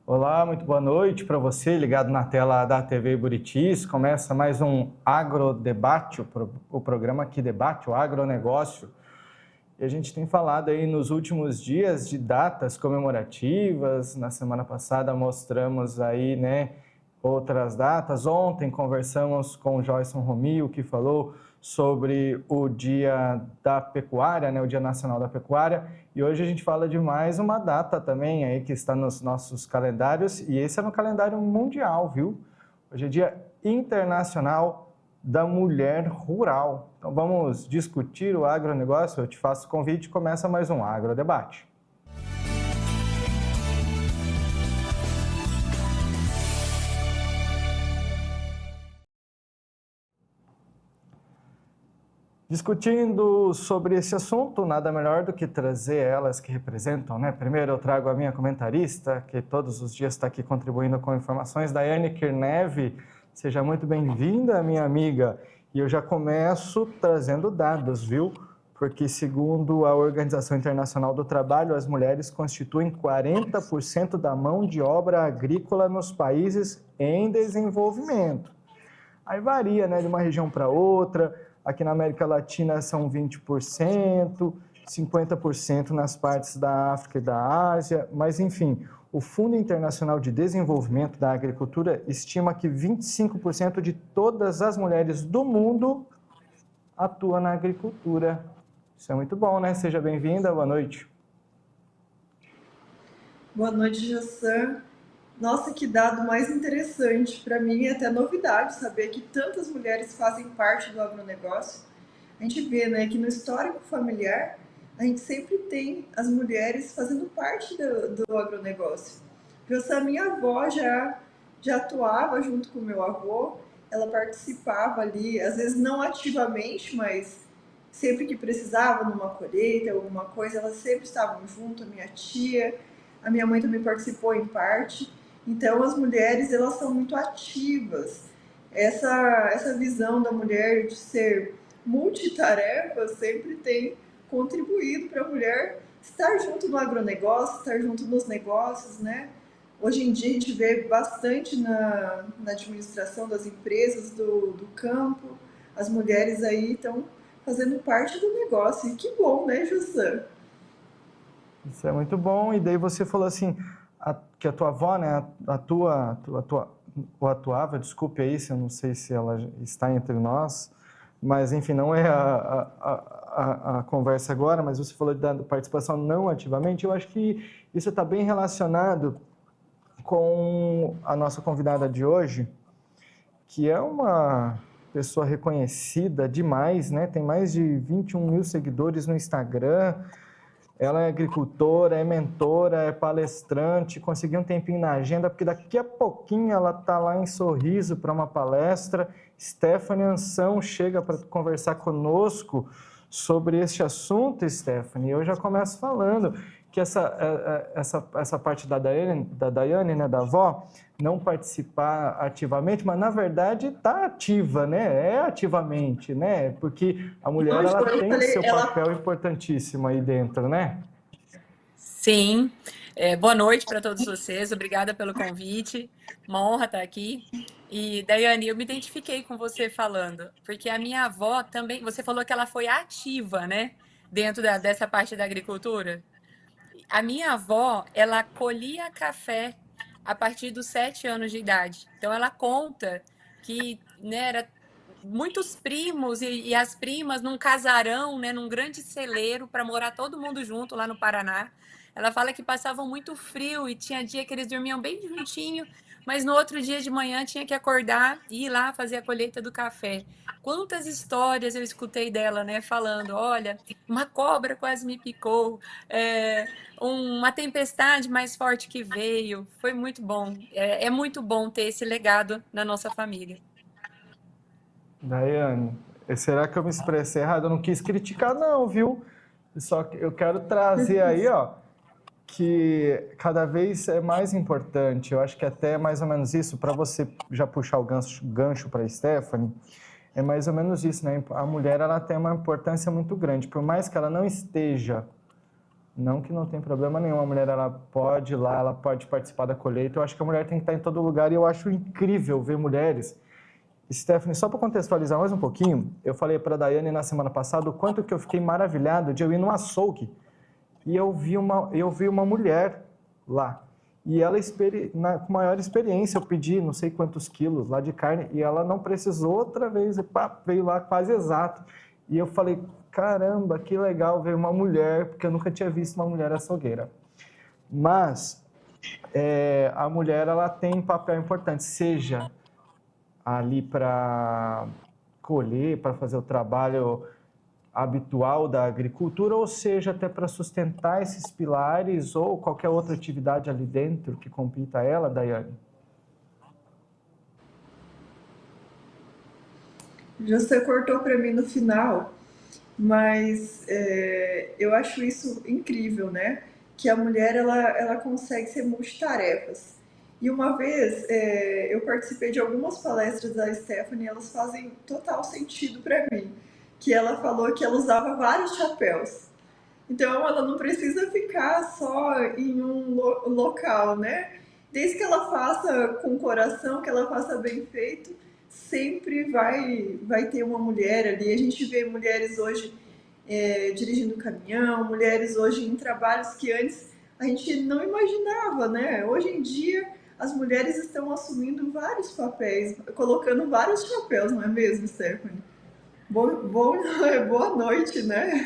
Olá, muito boa noite para você, ligado na tela da TV Buritis. Começa mais um Agrodebate, o programa que debate o agronegócio. E a gente tem falado aí nos últimos dias de datas comemorativas. Na semana passada mostramos aí, outras datas. Ontem conversamos com o Joyson Romil, que falou sobre o Dia da Pecuária, o Dia Nacional da Pecuária. E hoje a gente fala de mais uma data também aí que está nos nossos calendários, e esse é no calendário mundial, viu? Hoje é Dia Internacional da Mulher Rural. Então vamos discutir o agronegócio. Eu te faço o convite, começa mais um Agrodebate. Discutindo sobre esse assunto, nada melhor do que trazer elas que representam, Primeiro eu trago a minha comentarista, que todos os dias está aqui contribuindo com informações, Daiane Kirnev. Seja muito bem-vinda, minha amiga. E eu já começo trazendo dados, viu? Porque segundo a Organização Internacional do Trabalho, as mulheres constituem 40% da mão de obra agrícola nos países em desenvolvimento. Aí varia, de uma região para outra. Aqui na América Latina são 20%, 50% nas partes da África e da Ásia, mas enfim, o Fundo Internacional de Desenvolvimento da Agricultura estima que 25% de todas as mulheres do mundo atuam na agricultura. Isso é muito bom, né? Seja bem-vinda, boa noite. Boa noite, Jassan. Nossa, que dado mais interessante. Para mim é até novidade saber que tantas mulheres fazem parte do agronegócio. A gente vê, que no histórico familiar, a gente sempre tem as mulheres fazendo parte do agronegócio. A minha avó já atuava junto com o meu avô, ela participava ali, às vezes não ativamente, mas sempre que precisava, numa colheita, alguma coisa, elas sempre estavam junto, a minha tia, a minha mãe também participou em parte. Então, as mulheres, elas são muito ativas. Essa visão da mulher de ser multitarefa sempre tem contribuído para a mulher estar junto no agronegócio, estar junto nos negócios, Hoje em dia a gente vê bastante na administração das empresas, do campo, as mulheres aí estão fazendo parte do negócio. E que bom, né, Jussan? Isso é muito bom. E daí você falou assim, que a tua avó, atuava, desculpe aí, eu não sei se ela está entre nós, mas enfim, não é a conversa agora, mas você falou da participação não ativamente. Eu acho que isso está bem relacionado com a nossa convidada de hoje, que é uma pessoa reconhecida demais, Tem mais de 21 mil seguidores no Instagram. Ela é agricultora, é mentora, é palestrante, conseguiu um tempinho na agenda, porque daqui a pouquinho ela está lá em Sorriso para uma palestra. Stephanie Ansão chega para conversar conosco sobre este assunto, Stephanie. Eu já começo falando que essa parte da Daiane, da avó, não participar ativamente, mas na verdade está ativa, É ativamente, Porque a mulher ela tem seu papel importantíssimo aí dentro, Sim. Boa noite para todos vocês. Obrigada pelo convite. Uma honra estar aqui. E, Daiane, eu me identifiquei com você falando, porque a minha avó também, você falou que ela foi ativa, dentro dessa parte da agricultura. A minha avó, ela colhia café a partir dos 7 anos de idade. Então, ela conta que, era muitos primos e as primas num casarão, num grande celeiro, para morar todo mundo junto lá no Paraná. Ela fala que passavam muito frio e tinha dia que eles dormiam bem juntinho, mas no outro dia de manhã tinha que acordar e ir lá fazer a colheita do café. Quantas histórias eu escutei dela, falando, olha, uma cobra quase me picou, uma tempestade mais forte que veio. Foi muito bom. É muito bom ter esse legado na nossa família. Daiane, será que eu me expressei errado? Eu não quis criticar não, viu? Só que eu quero trazer aí, que cada vez é mais importante. Eu acho que até mais ou menos isso, para você já puxar o gancho para a Stephanie, é mais ou menos isso, né? A mulher, ela tem uma importância muito grande. Por mais que ela não esteja, não que não tem problema nenhum, a mulher, ela pode ir lá, ela pode participar da colheita. Eu acho que a mulher tem que estar em todo lugar e eu acho incrível ver mulheres. Stephanie, só para contextualizar mais um pouquinho, eu falei para a Daiane na semana passada o quanto que eu fiquei maravilhado de eu ir num açougue e eu vi uma mulher lá. E ela, com maior experiência, eu pedi não sei quantos quilos lá de carne e ela não precisou outra vez, e pá, veio lá quase exato. E eu falei, caramba, que legal ver uma mulher, porque eu nunca tinha visto uma mulher açougueira. Mas a mulher, ela tem um papel importante, seja ali para colher, para fazer o trabalho habitual da agricultura, ou seja, até para sustentar esses pilares ou qualquer outra atividade ali dentro que compita a ela, Daiane? Você cortou para mim no final, mas eu acho isso incrível, né? Que a mulher ela consegue ser multitarefas. E uma vez eu participei de algumas palestras da Stephanie, elas fazem total sentido para mim. Que ela falou que ela usava vários chapéus. Então ela não precisa ficar só em um local, né? Desde que ela faça com coração, que ela faça bem feito, sempre vai ter uma mulher ali. A gente vê mulheres hoje dirigindo caminhão, mulheres hoje em trabalhos que antes a gente não imaginava, né? Hoje em dia as mulheres estão assumindo vários papéis, colocando vários chapéus, não é mesmo, Stephanie? Boa noite, né?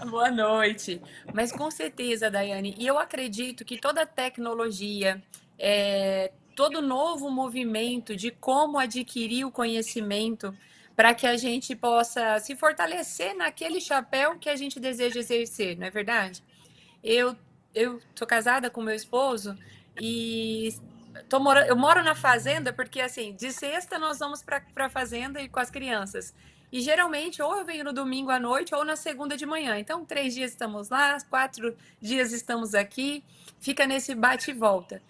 Boa noite. Mas com certeza, Daiane, e eu acredito que toda tecnologia, todo novo movimento de como adquirir o conhecimento para que a gente possa se fortalecer naquele chapéu que a gente deseja exercer, não é verdade? Eu eu tô casada com meu esposo e eu moro na fazenda porque assim, de sexta nós vamos para a fazenda e com as crianças. E geralmente ou eu venho no domingo à noite ou na segunda de manhã. Então, 3 dias estamos lá, 4 dias estamos aqui, fica nesse bate e volta.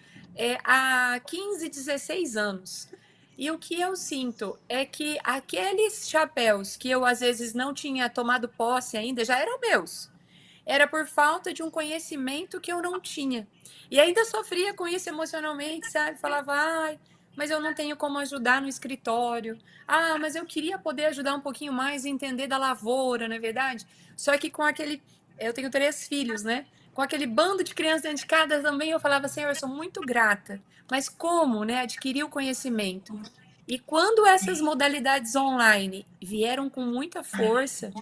Há 15, 16 anos. E o que eu sinto é que aqueles chapéus que eu às vezes não tinha tomado posse ainda já eram meus, era por falta de um conhecimento que eu não tinha. E ainda sofria com isso emocionalmente, sabe? Falava, ai, mas eu não tenho como ajudar no escritório. Ah, mas eu queria poder ajudar um pouquinho mais e entender da lavoura, não é verdade? Só que com aquele. Eu tenho 3 filhos, né? Com aquele bando de crianças dentro de casa também, eu falava, Senhor, eu sou muito grata. Mas como, né? Adquirir o conhecimento. E quando essas modalidades online vieram com muita força,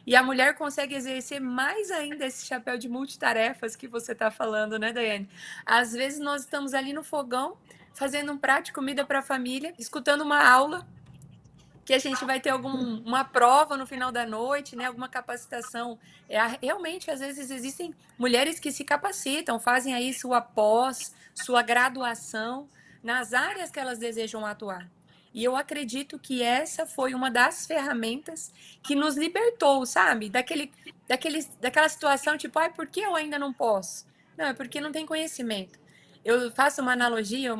e a mulher consegue exercer mais ainda esse chapéu de multitarefas que você está falando, né, Daiane? Às vezes nós estamos ali no fogão, fazendo um prato de comida para a família, escutando uma aula, que a gente vai ter uma prova no final da noite, né? Alguma capacitação. Realmente, às vezes, existem mulheres que se capacitam, fazem aí sua pós, sua graduação nas áreas que elas desejam atuar. E eu acredito que essa foi uma das ferramentas que nos libertou, sabe? Daquela situação tipo, ai, por que eu ainda não posso? Não, é porque não tem conhecimento. Eu faço uma analogia,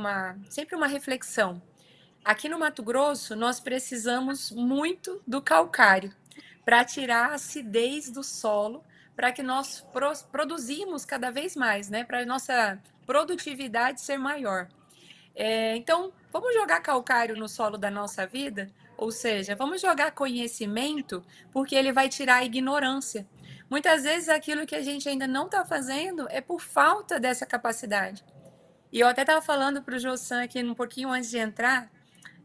sempre uma reflexão. Aqui no Mato Grosso, nós precisamos muito do calcário para tirar a acidez do solo, para que nós produzimos cada vez mais, né? Para a nossa produtividade ser maior. Então, vamos jogar calcário no solo da nossa vida? Ou seja, vamos jogar conhecimento, porque ele vai tirar a ignorância. Muitas vezes aquilo que a gente ainda não está fazendo é por falta dessa capacidade. E eu até estava falando para o Jossan aqui um pouquinho antes de entrar,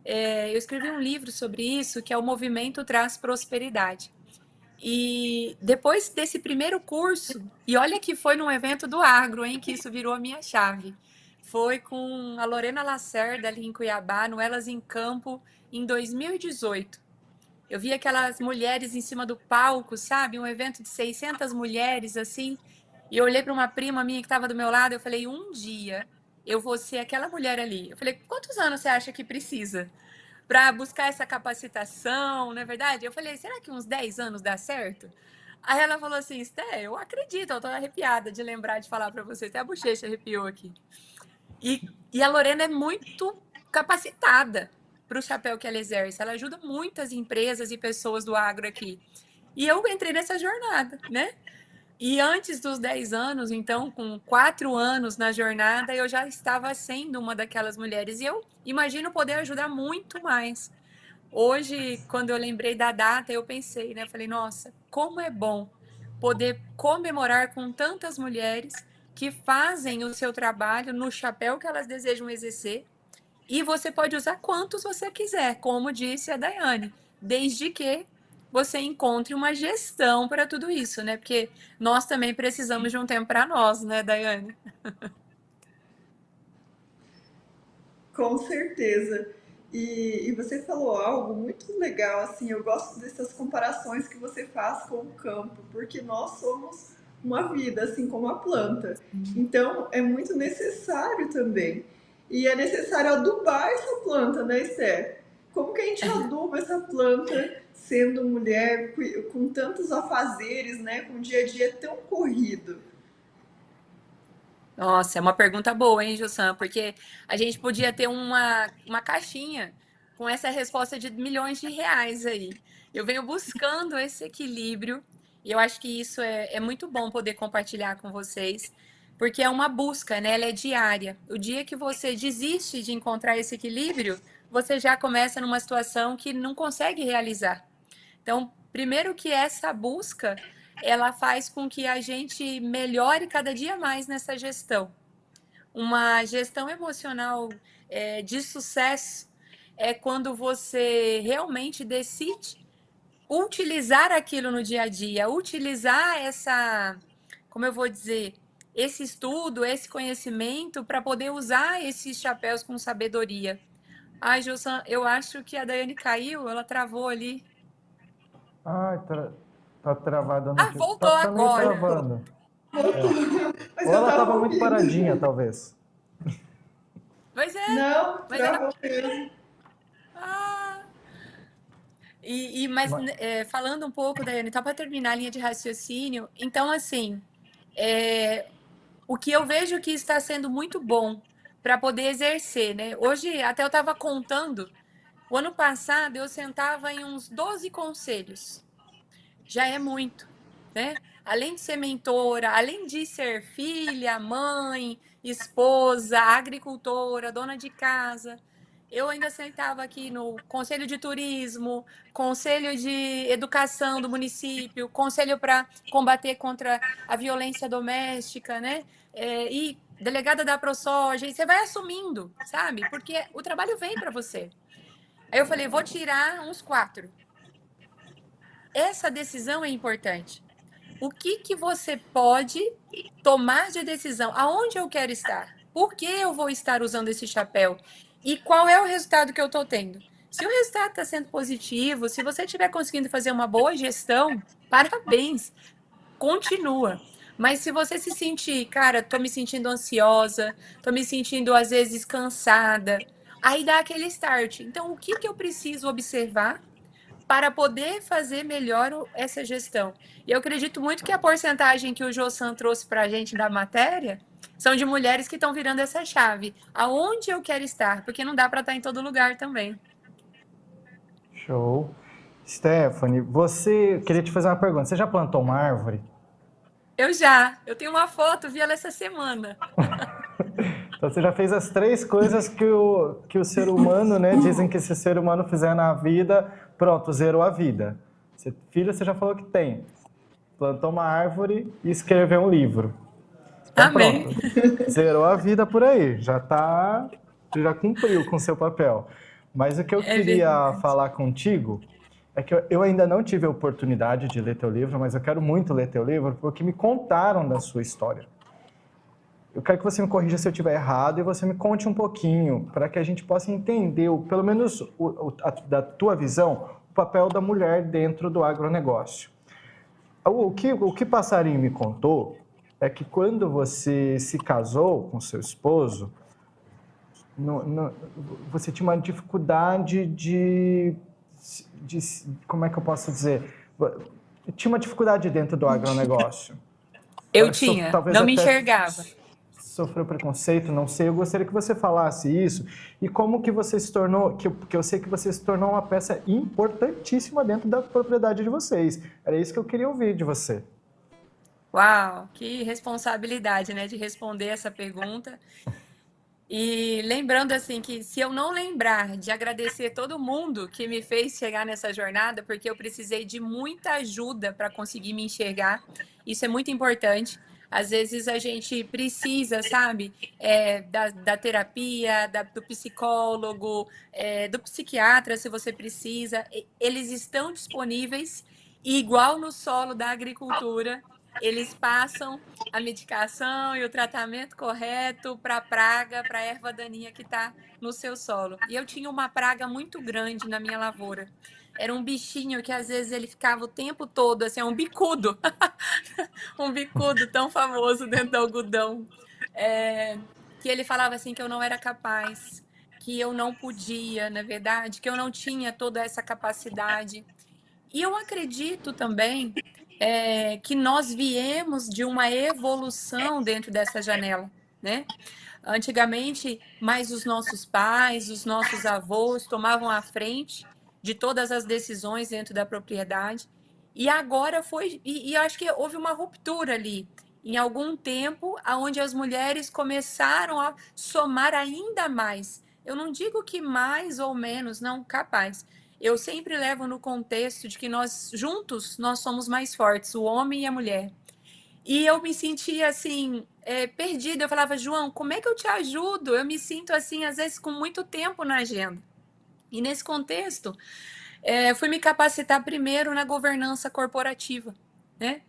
eu escrevi um livro sobre isso, que é o Movimento Traz Prosperidade. E depois desse primeiro curso, e olha que foi num evento do agro, hein, que isso virou a minha chave. Foi com a Lorena Lacerda ali em Cuiabá, no Elas em Campo, em 2018. Eu vi aquelas mulheres em cima do palco, sabe? Um evento de 600 mulheres, assim. E eu olhei para uma prima minha que estava do meu lado, eu falei, um dia eu vou ser aquela mulher ali. Eu falei, quantos anos você acha que precisa para buscar essa capacitação, não é verdade? Eu falei, será que uns 10 anos dá certo? Aí ela falou assim, Sté, eu acredito, eu tô arrepiada de lembrar de falar para você, até a bochecha arrepiou aqui. E a Lorena é muito capacitada. para o chapéu que ela exerce. Ela ajuda muitas empresas e pessoas do agro aqui. E eu entrei nessa jornada, né? E antes dos 10 anos, então, com 4 anos na jornada, eu já estava sendo uma daquelas mulheres. E eu imagino poder ajudar muito mais. Hoje, quando eu lembrei da data, eu pensei, né? Falei, nossa, como é bom poder comemorar com tantas mulheres que fazem o seu trabalho no chapéu que elas desejam exercer. E você pode usar quantos você quiser, como disse a Daiane, desde que você encontre uma gestão para tudo isso, né? Porque nós também precisamos de um tempo para nós, né, Daiane? Com certeza. E você falou algo muito legal, assim, eu gosto dessas comparações que você faz com o campo, porque nós somos uma vida, assim como a planta. Então, é muito necessário também. E é necessário adubar essa planta, né, Esther? Como que a gente aduba essa planta sendo mulher com tantos afazeres, né, com um dia a dia tão corrido? Nossa, é uma pergunta boa, hein, Jussan? Porque a gente podia ter uma caixinha com essa resposta de milhões de reais aí. Eu venho buscando esse equilíbrio e eu acho que isso é muito bom poder compartilhar com vocês, porque é uma busca, né? Ela é diária. O dia que você desiste de encontrar esse equilíbrio, você já começa numa situação que não consegue realizar. Então, primeiro que essa busca, ela faz com que a gente melhore cada dia mais nessa gestão. Uma gestão emocional de sucesso é quando você realmente decide utilizar aquilo no dia a dia, utilizar essa, como eu vou dizer, esse estudo, esse conhecimento para poder usar esses chapéus com sabedoria. Ai, Gilson, eu acho que a Daiane caiu, ela travou ali. Ai, tá travada no Ah, tipo. voltou Tá meio agora. travando. Mas Ou eu ela tava tava muito ouvindo. paradinha, talvez. Pois é, Não, mas ela. travou mesmo. Ah. Mas Ma- falando um pouco, Daiane, só para terminar a linha de raciocínio, então, assim, é, o que eu vejo que está sendo muito bom para poder exercer, né? Hoje, até eu estava contando, o ano passado eu sentava em uns 12 conselhos. Já é muito, né? Além de ser mentora, além de ser filha, mãe, esposa, agricultora, dona de casa, eu ainda sentava aqui no conselho de turismo, conselho de educação do município, conselho para combater contra a violência doméstica, né? E delegada da ProSoja, e você vai assumindo, sabe? Porque o trabalho vem para você. Aí eu falei, vou tirar uns 4. Essa decisão é importante. O que você pode tomar de decisão? Aonde eu quero estar? Por que eu vou estar usando esse chapéu? E qual é o resultado que eu estou tendo? Se o resultado está sendo positivo, se você estiver conseguindo fazer uma boa gestão, parabéns, continua. Mas se você se sentir, cara, estou me sentindo ansiosa, estou me sentindo às vezes cansada, aí dá aquele start. Então, o que eu preciso observar para poder fazer melhor essa gestão? E eu acredito muito que a porcentagem que o Jossan trouxe para a gente da matéria são de mulheres que estão virando essa chave. Aonde eu quero estar? Porque não dá para estar em todo lugar também. Show. Stephanie, você. Queria te fazer uma pergunta. Você já plantou uma árvore? Eu tenho uma foto, vi ela essa semana. Então você já fez as 3 coisas que o ser humano, né? Dizem que se o ser humano fizer na vida, pronto, zerou a vida. Filho, você já falou que tem. Plantou uma árvore e escreveu um livro. Então Amém. pronto, zerou a vida por aí, já cumpriu com o seu papel. Mas o que eu É queria verdade. falar contigo é que eu ainda não tive a oportunidade de ler teu livro, mas eu quero muito ler teu livro porque me contaram da sua história. Eu quero que você me corrija se eu estiver errado e você me conte um pouquinho para que a gente possa entender, pelo menos da tua visão, o papel da mulher dentro do agronegócio. O que Passarinho me contou é que quando você se casou com seu esposo, você tinha uma dificuldade de. Como é que eu posso dizer? Tinha uma dificuldade dentro do agronegócio. Eu tinha, Talvez não me até enxergava. sofreu preconceito, não sei. Eu gostaria que você falasse isso e como que você se tornou, que eu sei que você se tornou uma peça importantíssima dentro da propriedade de vocês. Era isso que eu queria ouvir de você. Uau, que responsabilidade, né, de responder essa pergunta. E lembrando assim que se eu não lembrar de agradecer todo mundo que me fez chegar nessa jornada, porque eu precisei de muita ajuda para conseguir me enxergar, isso é muito importante. Às vezes a gente precisa, sabe, da terapia, do psicólogo, do psiquiatra, se você precisa. Eles estão disponíveis, e igual no solo da agricultura, eles passam a medicação e o tratamento correto para a praga, para a erva daninha que está no seu solo. E eu tinha uma praga muito grande na minha lavoura. Era um bichinho que às vezes ele ficava o tempo todo, assim, um bicudo, um bicudo tão famoso dentro do algodão, que ele falava assim que eu não era capaz, que eu não podia, na verdade, que eu não tinha toda essa capacidade. E eu acredito também que nós viemos de uma evolução dentro dessa janela, né? Antigamente, mais os nossos pais, os nossos avós tomavam a frente de todas as decisões dentro da propriedade. E agora foi, e acho que houve uma ruptura ali, em algum tempo, onde as mulheres começaram a somar ainda mais. Eu não digo que mais ou menos, não, capaz. Eu sempre levo no contexto de que nós, juntos, nós somos mais fortes, o homem e a mulher. E eu me sentia assim, perdida. Eu falava, João, como é que eu te ajudo? Eu me sinto assim, às vezes, com muito tempo na agenda. E nesse contexto, fui me capacitar primeiro na governança corporativa, né?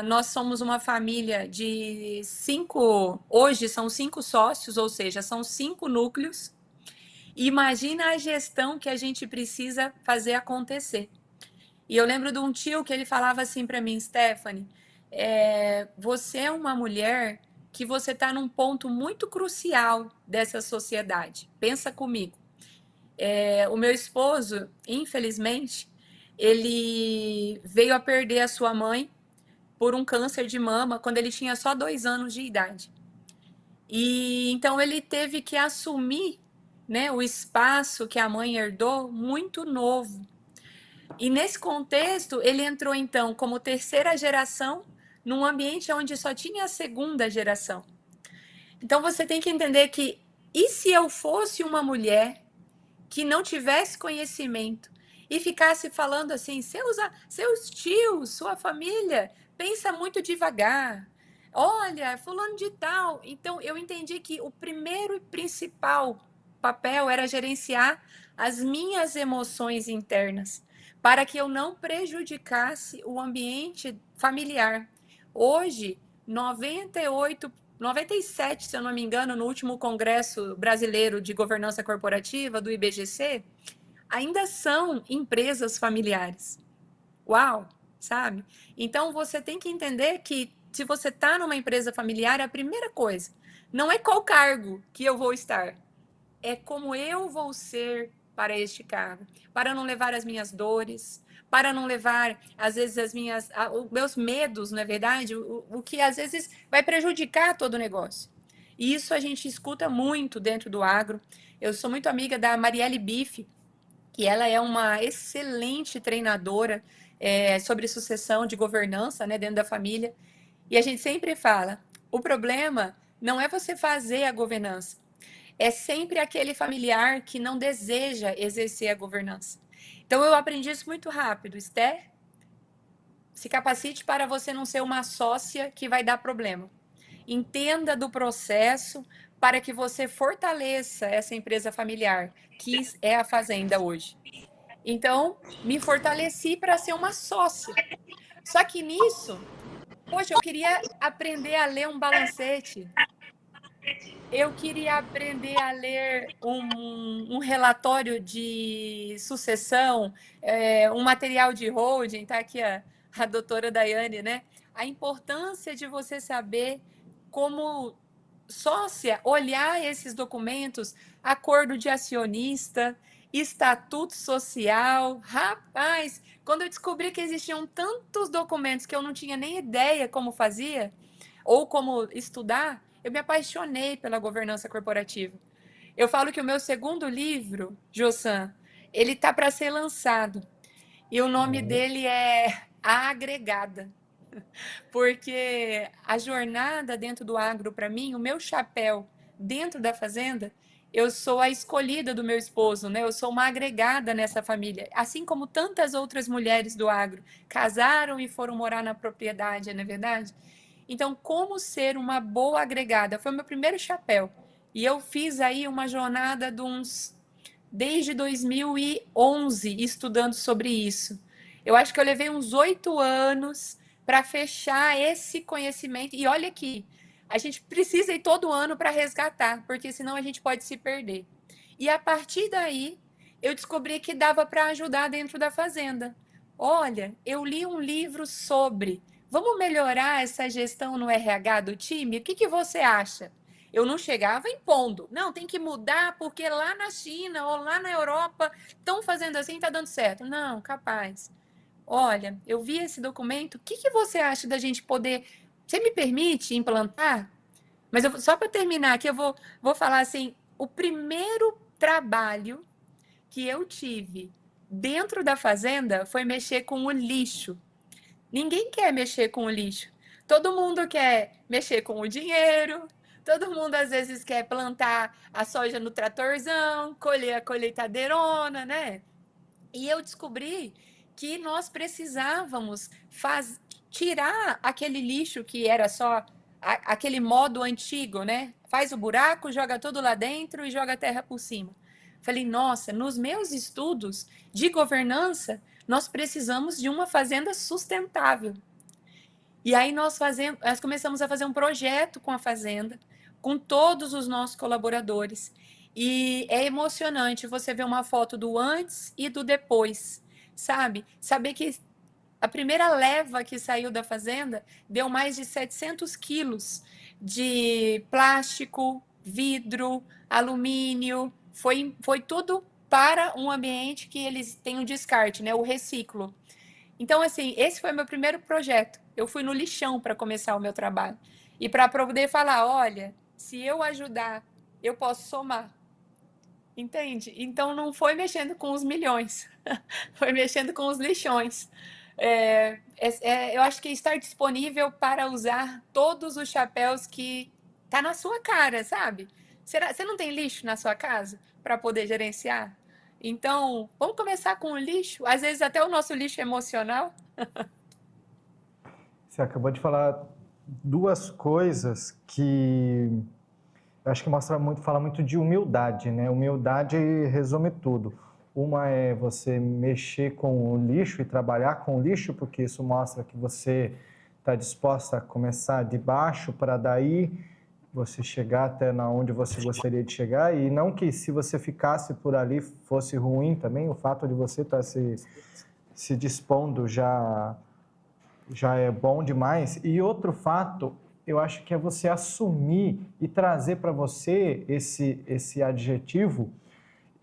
Nós somos uma família de 5, hoje são 5 sócios, ou seja, são 5 núcleos. Imagina a gestão que a gente precisa fazer acontecer. E eu lembro de um tio que ele falava assim para mim, Stephanie, você é uma mulher que você está num ponto muito crucial dessa sociedade. Pensa comigo. O meu esposo, infelizmente, ele veio a perder a sua mãe por um câncer de mama quando ele tinha só 2 anos de idade. E então ele teve que assumir, né, o espaço que a mãe herdou muito novo. E nesse contexto, ele entrou então como terceira geração num ambiente onde só tinha a segunda geração. Então você tem que entender que, e se eu fosse uma mulher que não tivesse conhecimento e ficasse falando assim, seus tios, sua família, pensa muito devagar. Olha, fulano de tal. Então eu entendi que o primeiro e principal papel era gerenciar as minhas emoções internas, para que eu não prejudicasse o ambiente familiar. Hoje, 97, se eu não me engano, no último Congresso Brasileiro de Governança Corporativa, do IBGC, ainda são empresas familiares. Uau, sabe? Então, você tem que entender que se você está numa empresa familiar, a primeira coisa não é qual cargo que eu vou estar, é como eu vou ser para este cargo, para não levar as minhas dores, para não levar, às vezes, os meus medos, não é verdade? O que, às vezes, vai prejudicar todo o negócio. E isso a gente escuta muito dentro do agro. Eu sou muito amiga da Marielle Bife, que ela é uma excelente treinadora sobre sucessão de governança, né, dentro da família. E a gente sempre fala, o problema não é você fazer a governança, é sempre aquele familiar que não deseja exercer a governança. Então eu aprendi isso muito rápido. Esther, se capacite para você não ser uma sócia que vai dar problema. Entenda do processo para que você fortaleça essa empresa familiar, que é a fazenda hoje. Então, me fortaleci para ser uma sócia. Só que nisso, poxa, eu queria aprender a ler um balancete. Eu queria aprender a ler um relatório de sucessão, um material de holding, tá aqui a doutora Daiane, né? A importância de você saber como sócia, olhar esses documentos, acordo de acionista, estatuto social. Rapaz, quando eu descobri que existiam tantos documentos que eu não tinha nem ideia como fazia, ou como estudar, eu me apaixonei pela governança corporativa. Eu falo que o meu segundo livro, Josan, ele está para ser lançado. E o nome dele é A Agregada. Porque a jornada dentro do agro, para mim, o meu chapéu dentro da fazenda, eu sou a escolhida do meu esposo, né? Eu sou uma agregada nessa família. Assim como tantas outras mulheres do agro casaram e foram morar na propriedade, não é verdade? Então, como ser uma boa agregada? Foi o meu primeiro chapéu. E eu fiz aí uma jornada de uns desde 2011 estudando sobre isso. Eu acho que eu levei uns 8 anos para fechar esse conhecimento. E olha aqui, a gente precisa ir todo ano para resgatar, porque senão a gente pode se perder. E a partir daí, eu descobri que dava para ajudar dentro da fazenda. Olha, eu li um livro sobre vamos melhorar essa gestão no RH do time? O que, que você acha? Eu não chegava impondo. Não, tem que mudar porque lá na China ou lá na Europa estão fazendo assim e está dando certo. Não, capaz. Olha, eu vi esse documento. O que, que você acha da gente poder. Você me permite implantar? Mas só para terminar aqui, vou falar assim: o primeiro trabalho que eu tive dentro da fazenda foi mexer com o lixo. Ninguém quer mexer com o lixo. Todo mundo quer mexer com o dinheiro. Todo mundo às vezes quer plantar a soja no tratorzão, colher a colheitadeirona, né? E eu descobri que nós precisávamos tirar aquele lixo que era só aquele modo antigo, né? Faz o buraco, joga tudo lá dentro e joga a terra por cima. Falei, nossa, nos meus estudos de governança, nós precisamos de uma fazenda sustentável. E aí nós começamos a fazer um projeto com a fazenda, com todos os nossos colaboradores. E é emocionante você ver uma foto do antes e do depois, sabe? Saber que a primeira leva que saiu da fazenda deu mais de 700 quilos de plástico, vidro, alumínio. Foi tudo para um ambiente que eles têm o descarte, né? O reciclo. Então, assim, esse foi meu primeiro projeto. Eu fui no lixão para começar o meu trabalho. E para poder falar, olha, se eu ajudar, eu posso somar. Entende? Então, não foi mexendo com os milhões, foi mexendo com os lixões. Eu acho que estar disponível para usar todos os chapéus que tá na sua cara, sabe? Você não tem lixo na sua casa para poder gerenciar? Então, vamos começar com o lixo, às vezes até o nosso lixo emocional. Você acabou de falar duas coisas que eu acho que fala muito de humildade, né? Humildade resume tudo. Uma é você mexer com o lixo e trabalhar com o lixo, porque isso mostra que você está disposta a começar de baixo para daí você chegar até onde você gostaria de chegar, e não que se você ficasse por ali fosse ruim também, o fato de você estar se dispondo já é bom demais. E outro fato, eu acho que é você assumir e trazer para você esse adjetivo,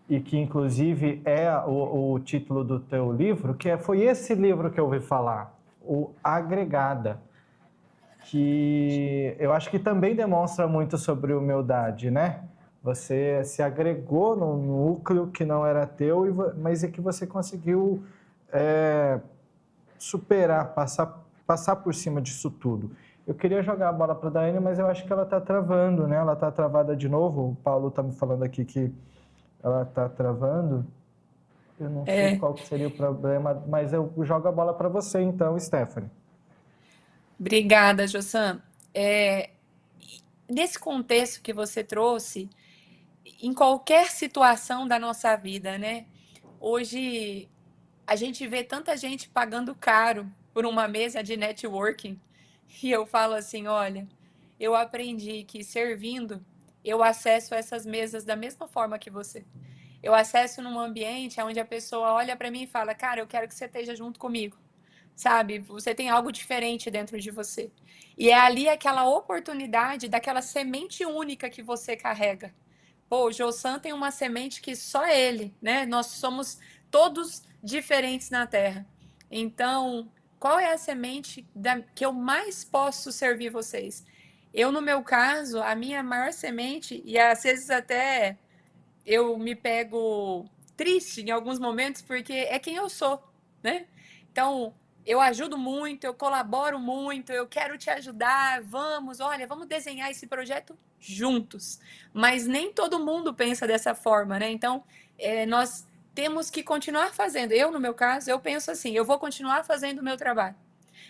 e que inclusive é o título do teu livro, foi esse livro que eu ouvi falar, o Agregada, que eu acho que também demonstra muito sobre humildade, né? Você se agregou num núcleo que não era teu, mas é que você conseguiu superar, passar por cima disso tudo. Eu queria jogar a bola para a Daiane, mas eu acho que ela está travando, né? Ela está travada de novo. O Paulo está me falando aqui que ela está travando. Eu não sei qual que seria o problema, mas eu jogo a bola para você então, Stephanie. Obrigada, Josan. Nesse contexto que você trouxe, em qualquer situação da nossa vida, né? Hoje a gente vê tanta gente pagando caro por uma mesa de networking. E eu falo assim, olha, eu aprendi que servindo, eu acesso essas mesas da mesma forma que você. Eu acesso num ambiente onde a pessoa olha para mim e fala, cara, eu quero que você esteja junto comigo. Sabe? Você tem algo diferente dentro de você. E é ali aquela oportunidade daquela semente única que você carrega. Pô, o Josan tem uma semente que só ele, né? Nós somos todos diferentes na Terra. Então, qual é a semente que eu mais posso servir vocês? Eu, no meu caso, a minha maior semente, e às vezes até eu me pego triste em alguns momentos, porque é quem eu sou, né? Então, eu ajudo muito, eu colaboro muito, eu quero te ajudar, vamos, olha, vamos desenhar esse projeto juntos. Mas nem todo mundo pensa dessa forma, né? Então, nós temos que continuar fazendo. Eu, no meu caso, eu penso assim, eu vou continuar fazendo o meu trabalho.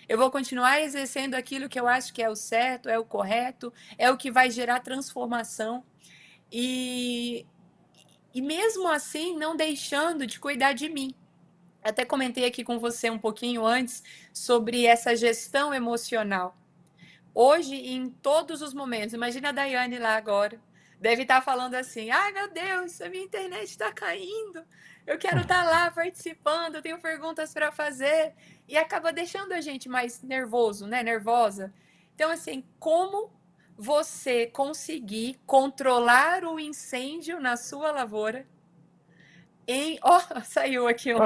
Eu vou continuar exercendo aquilo que eu acho que é o certo, é o correto, é o que vai gerar transformação. E, e mesmo assim, não deixando de cuidar de mim. Até comentei aqui com você um pouquinho antes sobre essa gestão emocional. Hoje, em todos os momentos, imagina a Daiane lá agora. Deve estar falando assim: ai meu Deus, a minha internet está caindo. Eu quero estar lá participando, eu tenho perguntas para fazer. E acaba deixando a gente mais nervoso, né? Nervosa. Então, assim, como você conseguir controlar o incêndio na sua lavoura em. Ó, oh, saiu aqui um.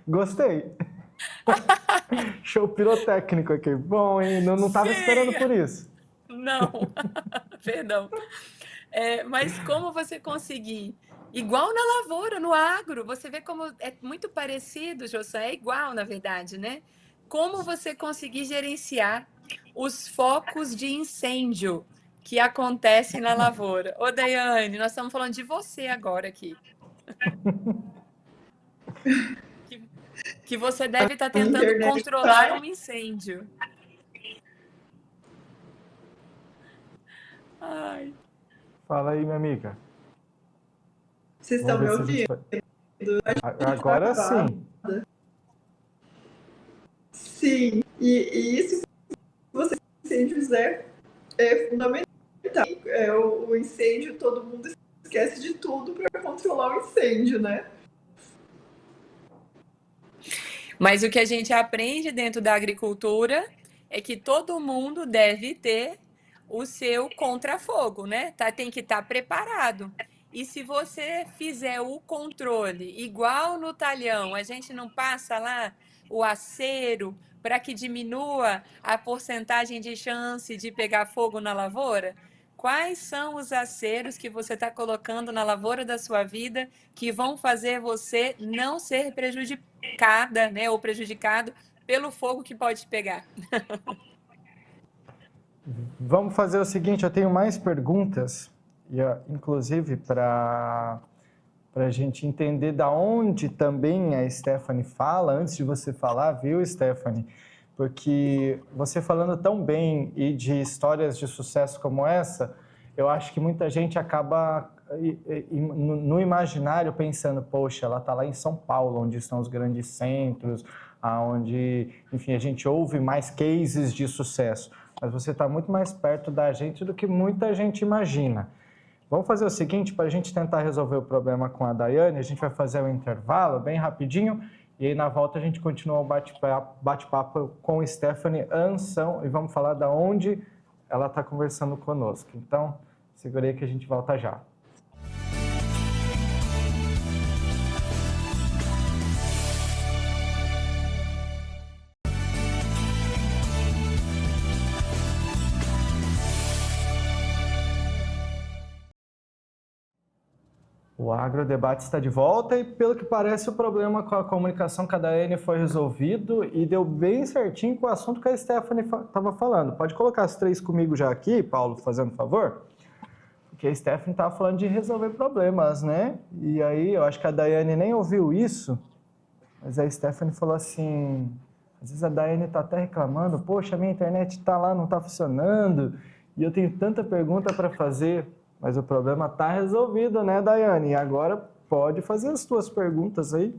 Gostei. Show pirotécnico aqui. Bom, hein? Não estava esperando por isso. Não, perdão. Mas como você conseguir, igual na lavoura, no agro, você vê como é muito parecido, José, é igual, na verdade, né? Como você conseguir gerenciar os focos de incêndio que acontecem na lavoura. Ô, Daiane, nós estamos falando de você agora aqui. Que você deve estar A minha tentando internet controlar tá. um incêndio. Ai. Fala aí, minha amiga. Vocês Vamos estão me ver se a gente ouvindo? vai. A gente tá Agora travado. sim. Sim, e isso que você incêndios é fundamental. O incêndio, todo mundo esquece de tudo para controlar o incêndio, né? Mas o que a gente aprende dentro da agricultura é que todo mundo deve ter o seu contrafogo, né? Tem que estar preparado. E se você fizer o controle igual no talhão, a gente não passa lá o acero para que diminua a porcentagem de chance de pegar fogo na lavoura? Quais são os aceros que você está colocando na lavoura da sua vida que vão fazer você não ser prejudicada, né, ou prejudicado pelo fogo que pode pegar? Vamos fazer o seguinte, eu tenho mais perguntas, inclusive para a gente entender da onde também a Stephanie fala, antes de você falar, viu, Stephanie? Porque você falando tão bem e de histórias de sucesso como essa, eu acho que muita gente acaba no imaginário pensando, poxa, ela está lá em São Paulo, onde estão os grandes centros, onde, enfim, a gente ouve mais cases de sucesso. Mas você está muito mais perto da gente do que muita gente imagina. Vamos fazer o seguinte, para a gente tentar resolver o problema com a Daiane, a gente vai fazer um intervalo bem rapidinho, e aí na volta a gente continua o bate-papo com Stephanie Anção, e vamos falar da onde ela está conversando conosco. Então, segura aí que a gente volta já. O Agrodebate está de volta e, pelo que parece, o problema com a comunicação com a Daiane foi resolvido e deu bem certinho com o assunto que a Stephanie estava falando. Pode colocar as três comigo já aqui, Paulo, fazendo favor? Porque a Stephanie estava falando de resolver problemas, né? E aí, eu acho que a Daiane nem ouviu isso, mas a Stephanie falou assim, às vezes a Daiane está até reclamando, poxa, minha internet está lá, não está funcionando, e eu tenho tanta pergunta para fazer. Mas o problema está resolvido, né, Daiane? E agora pode fazer as tuas perguntas aí.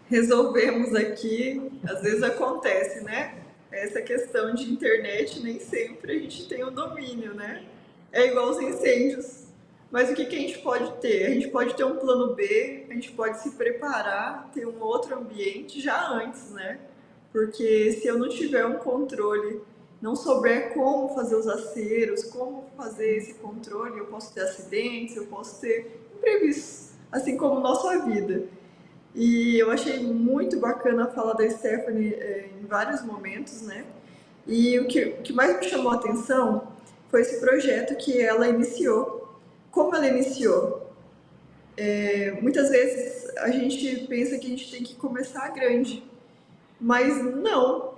Resolvemos aqui, às vezes acontece, né? Essa questão de internet, nem sempre a gente tem o domínio, né? É igual os incêndios. Mas o que a gente pode ter? A gente pode ter um plano B, a gente pode se preparar, ter um outro ambiente já antes, né? Porque se eu não tiver um controle, não souber como fazer os aceros, como fazer esse controle, eu posso ter acidentes, eu posso ter imprevistos, assim como nossa vida. E eu achei muito bacana a fala da Stephanie em vários momentos, né? E o que mais me chamou a atenção foi esse projeto que ela iniciou. Como ela iniciou? Muitas vezes a gente pensa que a gente tem que começar grande, mas não.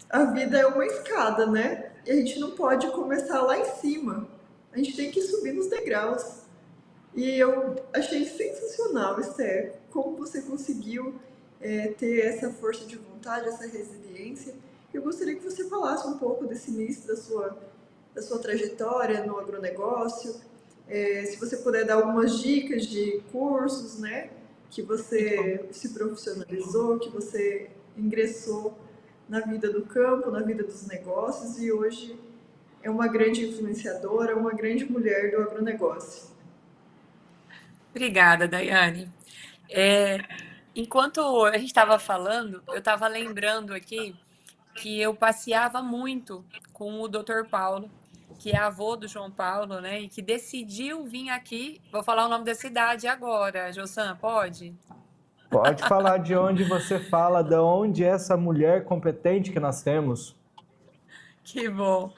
A vida é uma escada, né? E a gente não pode começar lá em cima. A gente tem que subir nos degraus. E eu achei sensacional, Esther, como você conseguiu ter essa força de vontade, essa resiliência. Eu gostaria que você falasse um pouco desse início da sua trajetória no agronegócio, se você puder dar algumas dicas de cursos, né, que Muito bom. você se profissionalizou, que você ingressou na vida do campo, na vida dos negócios e hoje é uma grande influenciadora, uma grande mulher do agronegócio. Obrigada, Daiane. É, enquanto a gente estava falando, eu estava lembrando aqui que eu passeava muito com o Dr. Paulo, que é avô do João Paulo, né? E que decidiu vir aqui. Vou falar o nome da cidade agora, Josan, pode? Pode falar de onde você fala, de onde é essa mulher competente que nós temos. Que bom.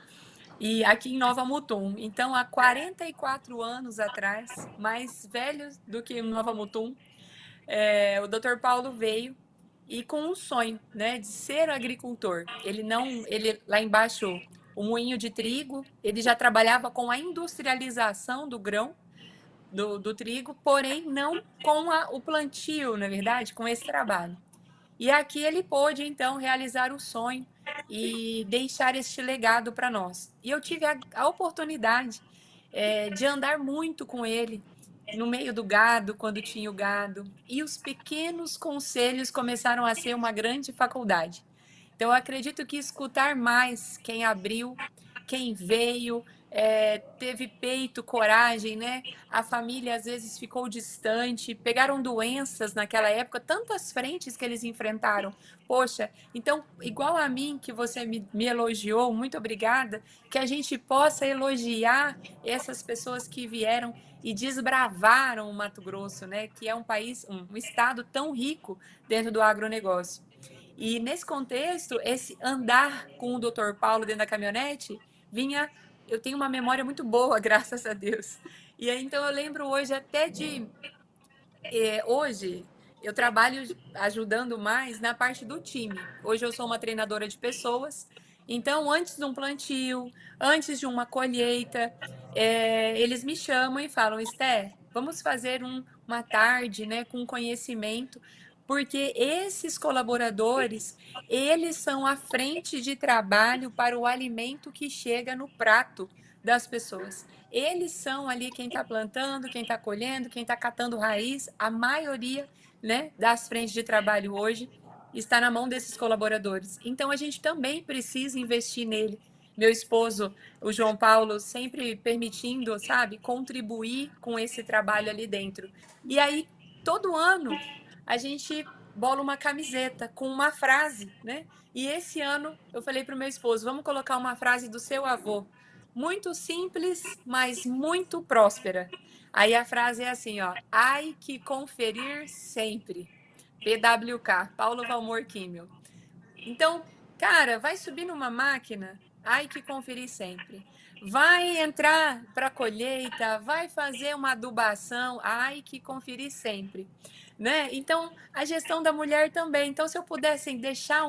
E aqui em Nova Mutum. Então, há 44 anos atrás, mais velhos do que Nova Mutum, o Dr. Paulo veio e com um sonho, né, de ser agricultor. Ele não, ele lá embaixo, o moinho de trigo, ele já trabalhava com a industrialização do grão, do trigo, porém não com o plantio, na verdade, com esse trabalho. E aqui ele pôde, então, realizar o sonho e deixar este legado para nós. E eu tive a oportunidade de andar muito com ele no meio do gado, quando tinha o gado. E os pequenos conselhos começaram a ser uma grande faculdade. Então, eu acredito que escutar mais quem abriu, quem veio, teve peito, coragem, né? A família às vezes ficou distante, pegaram doenças naquela época, tantas frentes que eles enfrentaram. Poxa, então, igual a mim, que você me elogiou, muito obrigada, que a gente possa elogiar essas pessoas que vieram e desbravaram o Mato Grosso, né? Que é um país, um estado tão rico dentro do agronegócio. E nesse contexto, esse andar com o Dr. Paulo dentro da caminhonete vinha. Eu tenho uma memória muito boa, graças a Deus. E aí, então, eu lembro hoje até de. Hoje, eu trabalho ajudando mais na parte do time. Hoje, eu sou uma treinadora de pessoas. Então, antes de um plantio, antes de uma colheita, eles me chamam e falam: Esther, vamos fazer uma tarde, né, com conhecimento, porque esses colaboradores, eles são a frente de trabalho para o alimento que chega no prato das pessoas. Eles são ali quem está plantando, quem está colhendo, quem está catando raiz. A maioria, né, das frentes de trabalho hoje está na mão desses colaboradores. Então a gente também precisa investir nele. Meu esposo, o João Paulo, sempre permitindo, sabe, contribuir com esse trabalho ali dentro. E aí, todo ano, a gente bola uma camiseta com uma frase, né? E esse ano eu falei para o meu esposo: vamos colocar uma frase do seu avô. Muito simples, mas muito próspera. Aí a frase é assim, ó: ai que conferir sempre. PWK, Paulo Valmor Químio. Então, cara, vai subir numa máquina, ai que conferir sempre. Vai entrar para colheita, vai fazer uma adubação, ai que conferir sempre, né? Então, a gestão da mulher também. Então, se eu pudesse deixar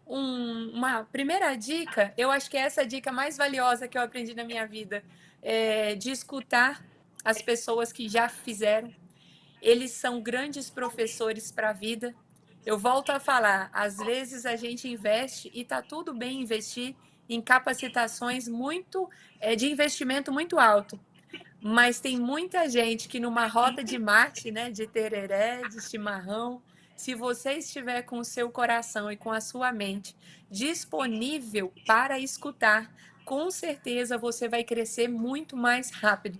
uma primeira dica, eu acho que é essa a dica mais valiosa que eu aprendi na minha vida, de escutar as pessoas que já fizeram. Eles são grandes professores para a vida. Eu volto a falar, às vezes a gente investe e está tudo bem investir em capacitações de investimento muito alto. Mas tem muita gente que numa roda de mate, né, de tereré, de chimarrão, se você estiver com o seu coração e com a sua mente disponível para escutar, com certeza você vai crescer muito mais rápido.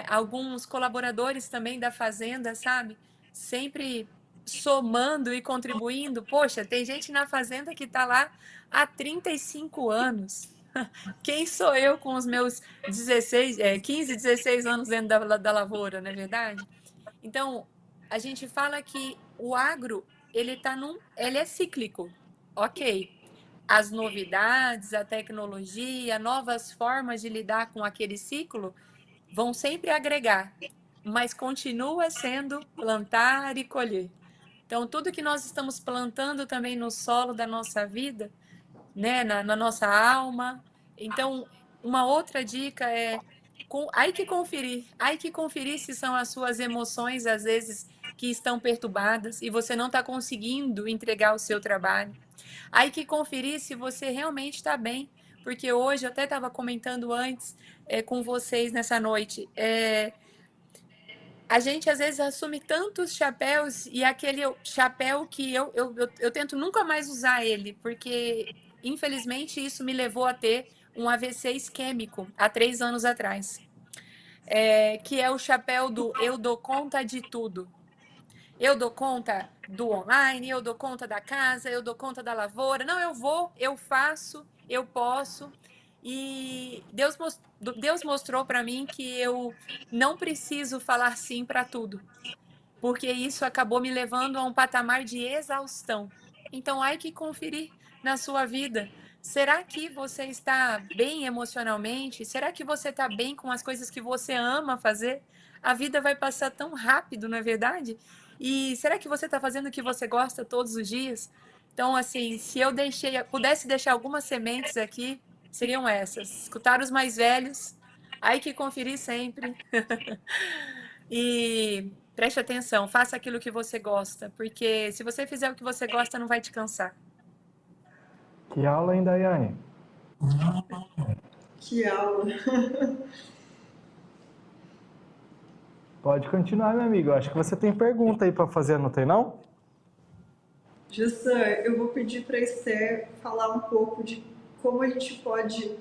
Alguns colaboradores também da fazenda, sabe? Sempre somando e contribuindo. Poxa, tem gente na fazenda que está lá há 35 anos. Quem sou eu com os meus 15, 16 anos dentro da lavoura, não é verdade? Então, a gente fala que o agro, ele é cíclico. Ok. as novidades, a tecnologia, novas formas de lidar com aquele ciclo vão sempre agregar, mas continua sendo plantar e colher. Então, tudo que nós estamos plantando também no solo da nossa vida, né, na nossa alma. Então, uma outra dica é aí que conferir se são as suas emoções, às vezes, que estão perturbadas e você não está conseguindo entregar o seu trabalho. Aí que conferir se você realmente está bem, porque hoje eu até estava comentando antes com vocês nessa noite. A gente às vezes assume tantos chapéus e aquele chapéu que eu tento nunca mais usar ele, porque infelizmente isso me levou a ter um AVC isquêmico há 3 anos atrás, que é o chapéu do eu dou conta de tudo. Eu dou conta do online, eu dou conta da casa, eu dou conta da lavoura. Não, eu vou, eu faço, eu posso. E Deus mostrou para mim que eu não preciso falar sim para tudo, porque isso acabou me levando a um patamar de exaustão. Então, há que conferir na sua vida. Será que você está bem emocionalmente? Será que você está bem com as coisas que você ama fazer? A vida vai passar tão rápido, não é verdade? E será que você está fazendo o que você gosta todos os dias? Então, assim, se eu pudesse deixar algumas sementes aqui, seriam essas. Escutar os mais velhos, aí que conferir sempre. E preste atenção, faça aquilo que você gosta, porque se você fizer o que você gosta, não vai te cansar. Que aula, hein, Daiane? Que aula. Pode continuar, meu amigo. Acho que você tem pergunta aí para fazer, não tem não? Jussan, eu vou pedir para a Esther falar um pouco de como a gente pode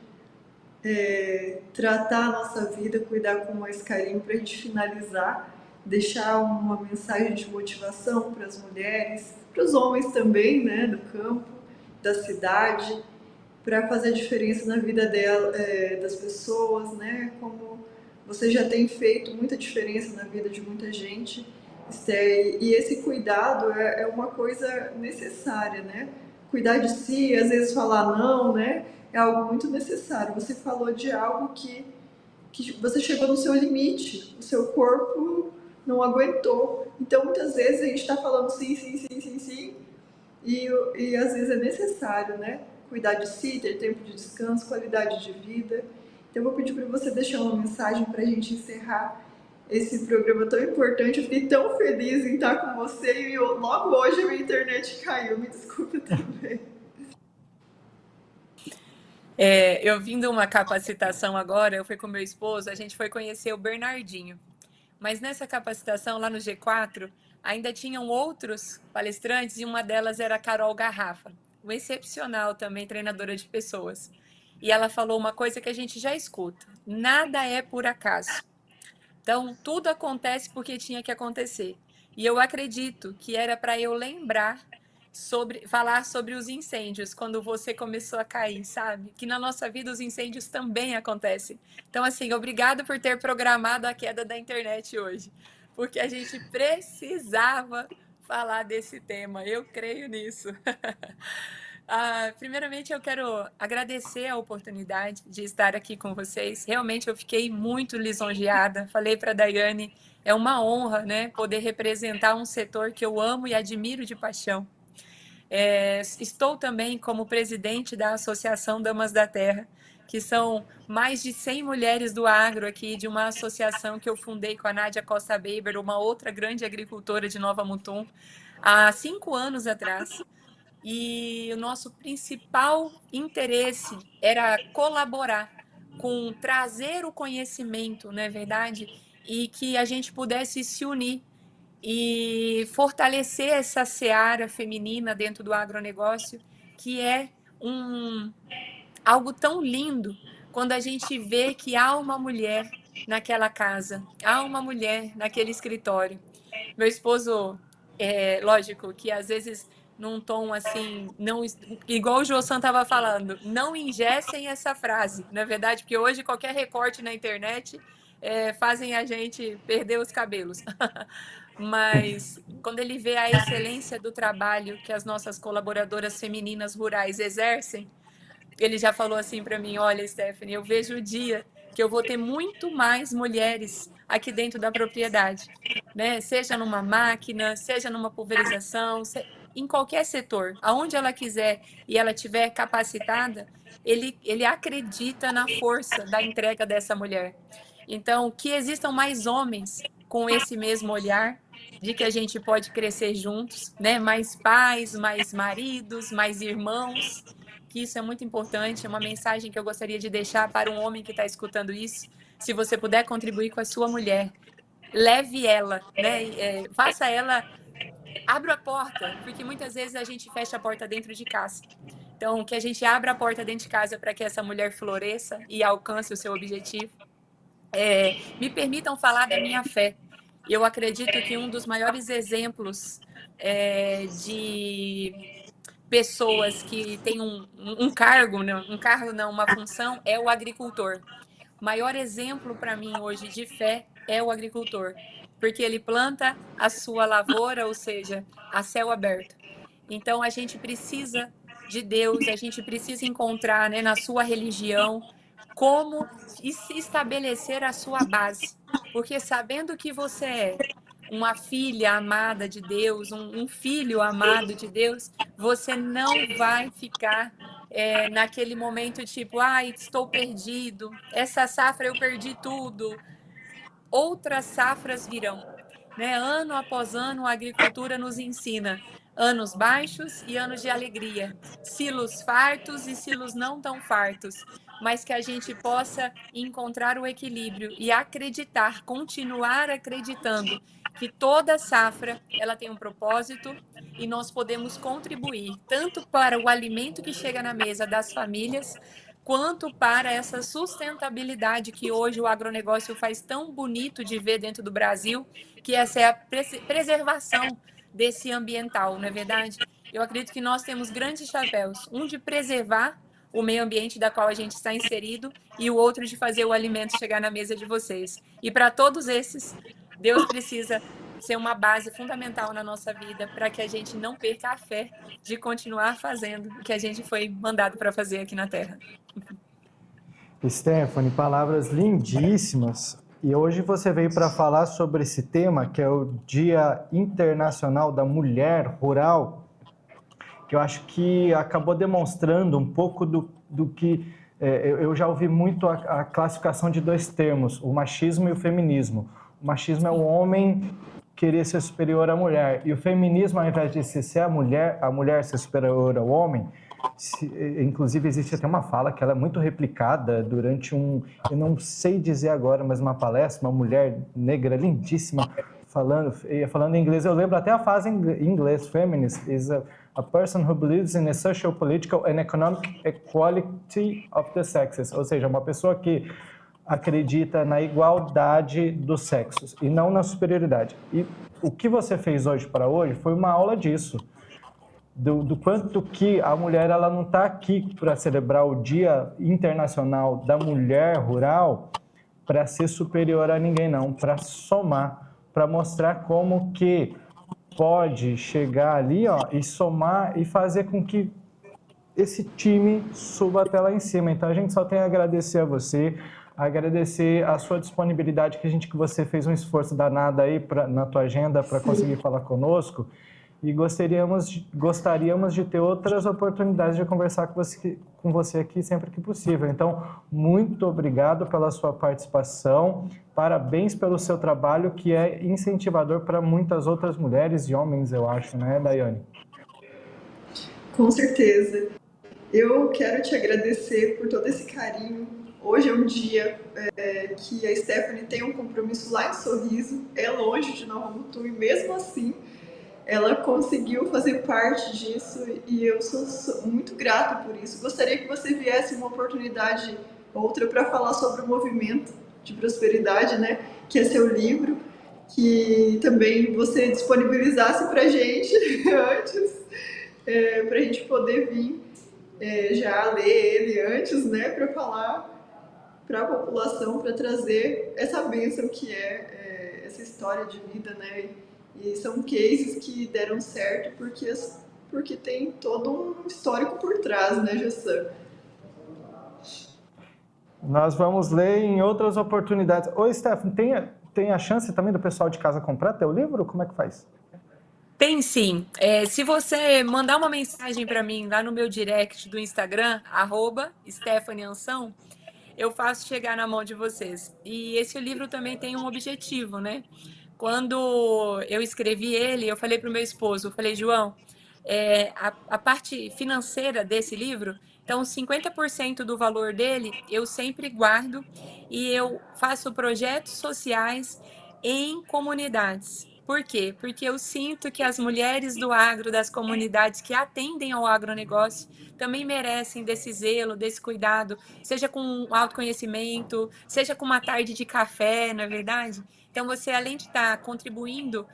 tratar a nossa vida, cuidar com mais carinho, para a gente finalizar, deixar uma mensagem de motivação para as mulheres, para os homens também, né, do campo, da cidade, para fazer a diferença na vida das pessoas, né, como você já tem feito muita diferença na vida de muita gente, Esther, e esse cuidado é uma coisa necessária, né? Cuidar de si, às vezes falar não, né? É algo muito necessário. Você falou de algo que você chegou no seu limite, o seu corpo não aguentou. Então, muitas vezes a gente está falando sim, sim, sim, sim, sim, e às vezes é necessário, né? Cuidar de si, ter tempo de descanso, qualidade de vida. Então, eu vou pedir para você deixar uma mensagem para a gente encerrar esse programa tão importante. Eu fiquei tão feliz em estar com você e logo hoje a minha internet caiu. Me desculpe também. Eu vim de uma capacitação agora, eu fui com meu esposo, a gente foi conhecer o Bernardinho. Mas nessa capacitação, lá no G4, ainda tinham outros palestrantes e uma delas era a Carol Garrafa, uma excepcional também treinadora de pessoas. E ela falou uma coisa que a gente já escuta: nada é por acaso. Então, tudo acontece porque tinha que acontecer. E eu acredito que era para eu lembrar falar sobre os incêndios quando você começou a cair, sabe? Que na nossa vida os incêndios também acontecem. Então, assim, obrigado por ter programado a queda da internet hoje, porque a gente precisava falar desse tema. Eu creio nisso. Primeiramente, eu quero agradecer a oportunidade de estar aqui com vocês. Realmente, eu fiquei muito lisonjeada. Falei para a Daiane, é uma honra, né, poder representar um setor que eu amo e admiro de paixão. Estou também como presidente da Associação Damas da Terra, que são mais de 100 mulheres do agro aqui, de uma associação que eu fundei com a Nádia Costa Weber, uma outra grande agricultora de Nova Mutum, há 5 anos atrás. E o nosso principal interesse era colaborar com trazer o conhecimento, não é verdade? E que a gente pudesse se unir e fortalecer essa seara feminina dentro do agronegócio, que é algo tão lindo quando a gente vê que há uma mulher naquela casa, há uma mulher naquele escritório. Meu esposo, lógico que às vezes num tom assim, não, igual o Josan estava falando, não ingessem essa frase, na verdade, porque hoje qualquer recorte na internet fazem a gente perder os cabelos. mas quando ele vê a excelência do trabalho que as nossas colaboradoras femininas rurais exercem, ele já falou assim para mim: olha, Stephanie, eu vejo o dia que eu vou ter muito mais mulheres aqui dentro da propriedade, né? Seja numa máquina, seja numa pulverização, em qualquer setor, aonde ela quiser e ela tiver capacitada, ele acredita na força da entrega dessa mulher. Então, que existam mais homens com esse mesmo olhar de que a gente pode crescer juntos, né? Mais pais, mais maridos, mais irmãos, que isso é muito importante, é uma mensagem que eu gostaria de deixar para um homem que está escutando isso. Se você puder contribuir com a sua mulher, leve ela, né? Faça ela, abra a porta, porque muitas vezes a gente fecha a porta dentro de casa. Então, que a gente abra a porta dentro de casa para que essa mulher floresça e alcance o seu objetivo. Me permitam falar da minha fé. Eu acredito que um dos maiores exemplos de pessoas que têm um cargo, não, uma função, é o agricultor. O maior exemplo para mim hoje de fé é o agricultor, porque ele planta a sua lavoura, ou seja, a céu aberto. Então a gente precisa de Deus, a gente precisa encontrar, né, na sua religião como estabelecer a sua base, porque sabendo que você é uma filha amada de Deus, um filho amado de Deus, você não vai ficar naquele momento tipo, ai, estou perdido, essa safra eu perdi tudo. Outras safras virão, né? Ano após ano, a agricultura nos ensina anos baixos e anos de alegria, silos fartos e silos não tão fartos, mas que a gente possa encontrar o equilíbrio e acreditar, continuar acreditando que toda safra ela tem um propósito e nós podemos contribuir tanto para o alimento que chega na mesa das famílias, quanto para essa sustentabilidade que hoje o agronegócio faz tão bonito de ver dentro do Brasil, que essa é a preservação desse ambiental, não é verdade? Eu acredito que nós temos grandes chapéus, um de preservar o meio ambiente da qual a gente está inserido e o outro de fazer o alimento chegar na mesa de vocês. E para todos esses, Deus precisa ser uma base fundamental na nossa vida para que a gente não perca a fé de continuar fazendo o que a gente foi mandado para fazer aqui na Terra. Stephanie, palavras lindíssimas. E hoje você veio para falar sobre esse tema, que é o Dia Internacional da Mulher Rural, que eu acho que acabou demonstrando um pouco do que... eu já ouvi muito a classificação de dois termos, o machismo e o feminismo. O machismo é o homem querer ser superior à mulher, e o feminismo, ao invés de ser a mulher ser superior ao homem... Inclusive existe até uma fala que ela é muito replicada durante eu não sei dizer agora, mas uma palestra, uma mulher negra lindíssima falando em inglês. Eu lembro até a frase em inglês: feminist is a person who believes in a social, political and economic equality of the sexes, ou seja, uma pessoa que acredita na igualdade dos sexos e não na superioridade. E o que você fez hoje para hoje foi uma aula disso. Do quanto que a mulher ela não está aqui para celebrar o Dia Internacional da Mulher Rural para ser superior a ninguém, não, para somar, para mostrar como que pode chegar ali, ó, e somar e fazer com que esse time suba até lá em cima. Então a gente só tem a agradecer a você, agradecer a sua disponibilidade, que você fez um esforço danado aí na tua agenda para conseguir falar conosco. E gostaríamos de ter outras oportunidades de conversar com você aqui sempre que possível. Então, muito obrigado pela sua participação, parabéns pelo seu trabalho, que é incentivador para muitas outras mulheres e homens, eu acho, né, Daiane? Com certeza. Eu quero te agradecer por todo esse carinho. Hoje é um dia que a Stephanie tem um compromisso lá em Sorriso, é longe de Nova Mutum, e mesmo assim ela conseguiu fazer parte disso e eu sou muito grata por isso. Gostaria que você viesse uma oportunidade outra para falar sobre o movimento de prosperidade, né? Que é seu livro, que também você disponibilizasse para a gente antes, para a gente poder vir já ler ele antes, né? Para falar para a população, para trazer essa bênção que é essa história de vida, né? E são cases que deram certo porque tem todo um histórico por trás, né, Jassan? Nós vamos ler em outras oportunidades. Oi, Stephanie, tem a chance também do pessoal de casa comprar teu livro? Como é que faz? Tem sim. Se você mandar uma mensagem para mim lá no meu direct do Instagram, @StephanieAnsão, eu faço chegar na mão de vocês. E esse livro também tem um objetivo, né? Quando eu escrevi ele, eu falei para o meu esposo, eu falei, João, a parte financeira desse livro, então 50% do valor dele eu sempre guardo e eu faço projetos sociais em comunidades. Por quê? Porque eu sinto que as mulheres do agro, das comunidades que atendem ao agronegócio, também merecem desse zelo, desse cuidado, seja com autoconhecimento, seja com uma tarde de café, não é verdade? Então, você, além de estar contribuindo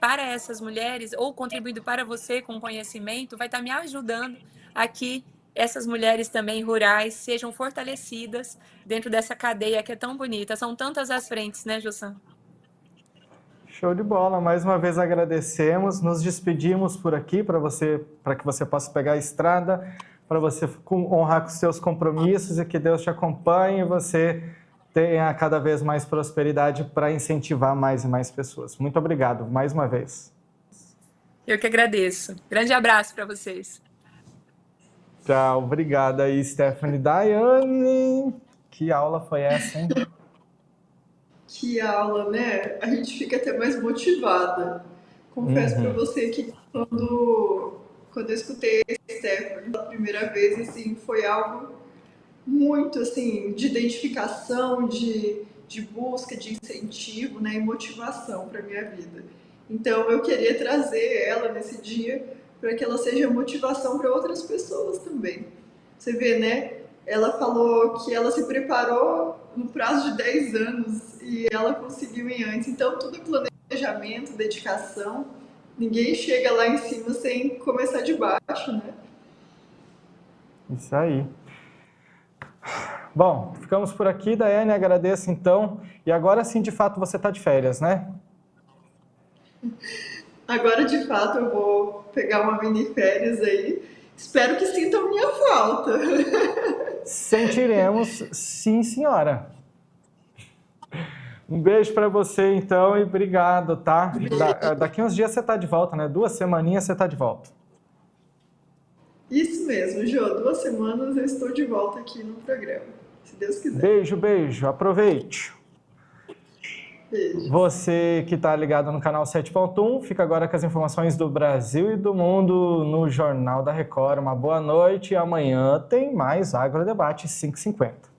para essas mulheres, ou contribuindo para você com conhecimento, vai estar me ajudando a que essas mulheres também rurais sejam fortalecidas dentro dessa cadeia que é tão bonita. São tantas as frentes, né, Jussan? Show de bola. Mais uma vez agradecemos. Nos despedimos por aqui para que você possa pegar a estrada, para você honrar com seus compromissos e que Deus te acompanhe e você tenha cada vez mais prosperidade para incentivar mais e mais pessoas. Muito obrigado mais uma vez. Eu que agradeço. Grande abraço para vocês. Tchau. Obrigado aí, Stephanie. Daiane, que aula foi essa, hein? Que aula, né? A gente fica até mais motivada. Confesso para você que quando eu escutei esse Stephanie pela primeira vez, assim, foi algo muito, assim, de identificação, de busca, de incentivo, né, e motivação para minha vida. Então, eu queria trazer ela nesse dia para que ela seja motivação para outras pessoas também. Você vê, né? Ela falou que ela se preparou no prazo de 10 anos e ela conseguiu em antes. Então, tudo é planejamento, dedicação. Ninguém chega lá em cima sem começar de baixo, né? Isso aí. Bom, ficamos por aqui, Daiane, agradeço então. E agora sim, de fato, você está de férias, né? Agora, de fato, eu vou pegar uma mini férias aí. Espero que sintam minha falta. Sentiremos, sim, senhora. Um beijo para você, então, e obrigado, tá? Daqui uns dias você está de volta, né? 2 semaninhas você está de volta. Isso mesmo, Jô. 2 semanas eu estou de volta aqui no programa, se Deus quiser. Beijo, beijo. Aproveite. Beijo. Você que está ligado no canal 7.1, fica agora com as informações do Brasil e do mundo no Jornal da Record. Uma boa noite e amanhã tem mais Agrodebate 5h50.